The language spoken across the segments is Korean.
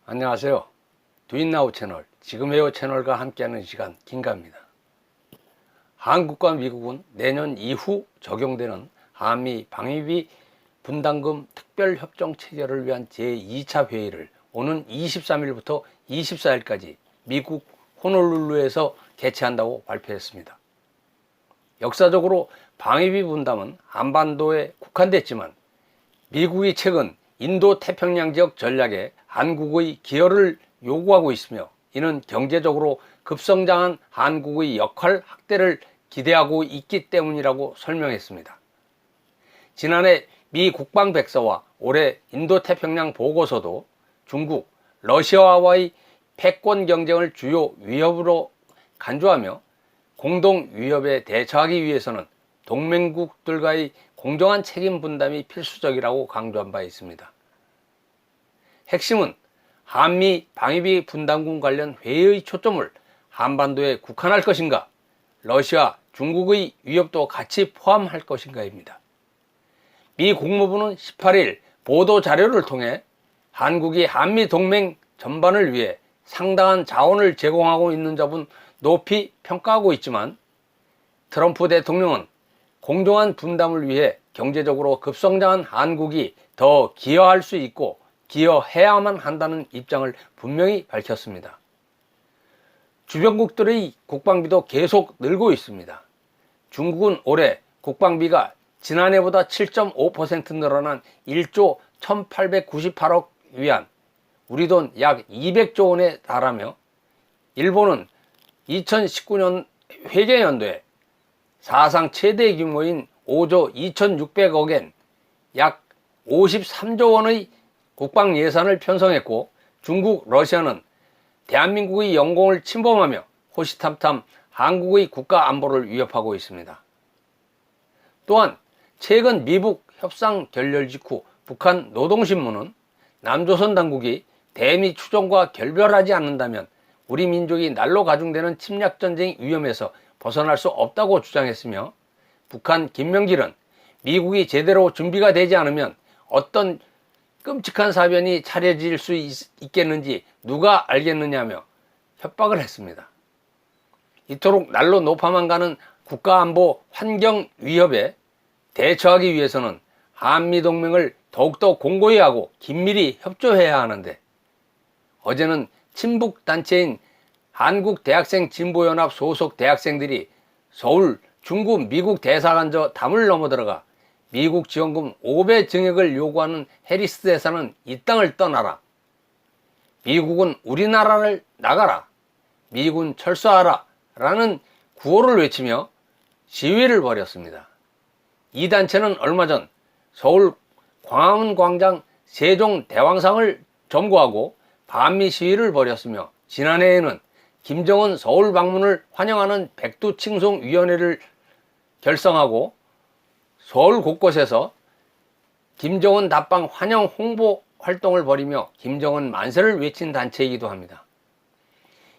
안녕하세요. 두인나우 채널, 지금해요 채널과 함께하는 시간 김가입니다. 한국과 미국은 내년 이후 적용되는 한미 방위비 분담금 특별협정 체결을 위한 제2차 회의를 오는 23일부터 24일까지 미국 호놀룰루에서 개최한다고 발표했습니다. 역사적으로 방위비 분담은 한반도에 국한됐지만 미국이 최근 인도 태평양 지역 전략에 한국의 기여를 요구하고 있으며, 이는 경제적으로 급성장한 한국의 역할 확대를 기대하고 있기 때문이라고 설명했습니다. 지난해 미 국방백서와 올해 인도 태평양 보고서도 중국, 러시아와의 패권 경쟁을 주요 위협으로 간주하며 공동 위협에 대처하기 위해서는 동맹국들과의 공정한 책임 분담이 필수적이라고 강조한 바 있습니다. 핵심은 한미 방위비 분담금 관련 회의의 초점을 한반도에 국한할 것인가, 러시아, 중국의 위협도 같이 포함할 것인가입니다. 미 국무부는 18일 보도 자료를 통해 한국이 한미 동맹 전반을 위해 상당한 자원을 제공하고 있는 점은 높이 평가하고 있지만, 트럼프 대통령은 공정한 분담을 위해 경제적으로 급성장한 한국이 더 기여할 수 있고 기여해야만 한다는 입장을 분명히 밝혔습니다. 주변국들의 국방비도 계속 늘고 있습니다. 중국은 올해 국방비가 지난해보다 7.5% 늘어난 1조 1898억 위안, 우리 돈 약 200조 원에 달하며, 일본은 2019년 회계연도에 사상 최대 규모인 5조 2600억엔 약 53조 원의 국방 예산을 편성했고, 중국, 러시아는 대한민국의 영공을 침범하며 호시탐탐 한국의 국가 안보를 위협하고 있습니다. 또한 최근 미북 협상 결렬 직후 북한 노동신문은 남조선 당국이 대미 추종과 결별하지 않는다면 우리 민족이 날로 가중되는 침략전쟁 위험에서 벗어날 수 없다고 주장했으며, 북한 김명길은 미국이 제대로 준비가 되지 않으면 어떤 끔찍한 사변이 차려질 수 있겠는지 누가 알겠느냐며 협박을 했습니다. 이토록 날로 높아만 가는 국가안보 환경 위협에 대처하기 위해서는 한미동맹을 더욱더 공고히 하고 긴밀히 협조해야 하는데, 어제는 친북단체인 한국대학생진보연합 소속 대학생들이 서울 중국 미국 대사관저 담을 넘어들어가 미국 지원금 5배 증액을 요구하는 해리스 대사는 이 땅을 떠나라, 미국은 우리나라를 나가라, 미군 철수하라 라는 구호를 외치며 시위를 벌였습니다. 이 단체는 얼마 전 서울 광화문광장 세종대왕상을 점거하고 반미 시위를 벌였으며, 지난해에는 김정은 서울 방문을 환영하는 백두칭송위원회를 결성하고 서울 곳곳에서 김정은 답방 환영 홍보 활동을 벌이며 김정은 만세를 외친 단체이기도 합니다.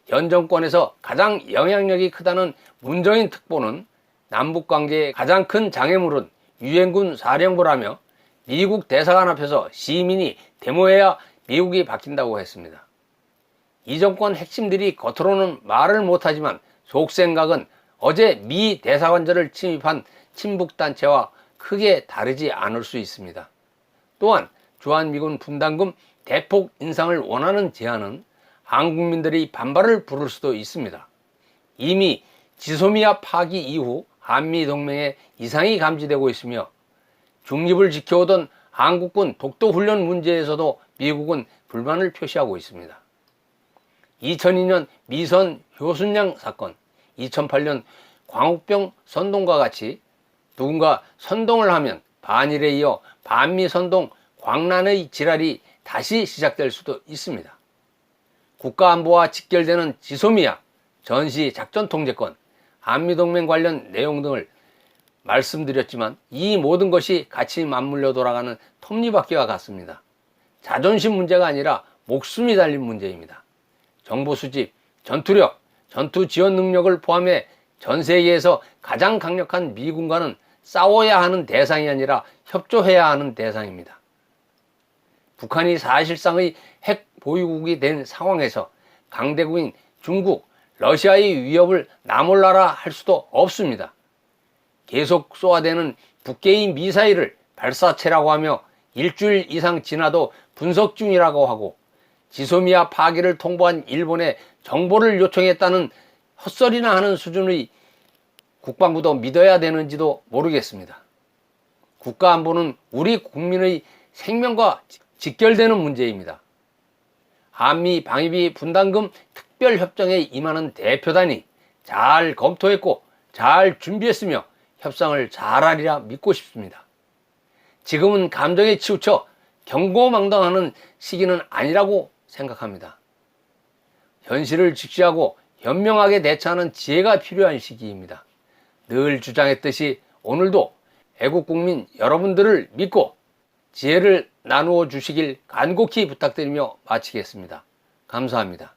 현 정권에서 가장 영향력이 크다는 문정인 특보는 남북관계의 가장 큰 장애물은 유엔군 사령부라며 미국 대사관 앞에서 시민이 데모해야 미국이 바뀐다고 했습니다. 이 정권 핵심들이 겉으로는 말을 못하지만 속생각은 어제 미 대사관저를 침입한 친북단체와 크게 다르지 않을 수 있습니다. 또한 주한미군 분담금 대폭 인상을 원하는 제안은 한국민들의 반발을 부를 수도 있습니다. 이미 지소미아 파기 이후 한미동맹에 이상이 감지되고 있으며, 중립을 지켜오던 한국군 독도훈련 문제에서도 미국은 불만을 표시하고 있습니다. 2002년 미선 효순양 사건, 2008년 광우병 선동과 같이 누군가 선동을 하면 반일에 이어 반미 선동 광란의 지랄이 다시 시작될 수도 있습니다. 국가안보와 직결되는 지소미아, 전시 작전 통제권, 한미동맹 관련 내용 등을 말씀드렸지만 이 모든 것이 같이 맞물려 돌아가는 톱니바퀴와 같습니다. 자존심 문제가 아니라 목숨이 달린 문제입니다. 정보 수집, 전투력, 전투 지원 능력을 포함해 전 세계에서 가장 강력한 미군과는 싸워야 하는 대상이 아니라 협조해야 하는 대상입니다. 북한이 사실상의 핵 보유국이 된 상황에서 강대국인 중국, 러시아의 위협을 나몰라라 할 수도 없습니다. 계속 쏘아대는 북계의 미사일을 발사체라고 하며 일주일 이상 지나도 분석 중이라고 하고 지소미아 파기를 통보한 일본에 정보를 요청했다는 헛소리나 하는 수준의 국방부도 믿어야 되는지도 모르겠습니다. 국가안보는 우리 국민의 생명과 직결되는 문제입니다. 한미 방위비 분담금 특별협정에 임하는 대표단이 잘 검토했고 잘 준비했으며 협상을 잘하리라 믿고 싶습니다. 지금은 감정에 치우쳐 경고망동하는 시기는 아니라고 생각합니다. 현실을 직시하고 현명하게 대처하는 지혜가 필요한 시기입니다. 늘 주장했듯이 오늘도 애국국민 여러분들을 믿고 지혜를 나누어 주시길 간곡히 부탁드리며 마치겠습니다. 감사합니다.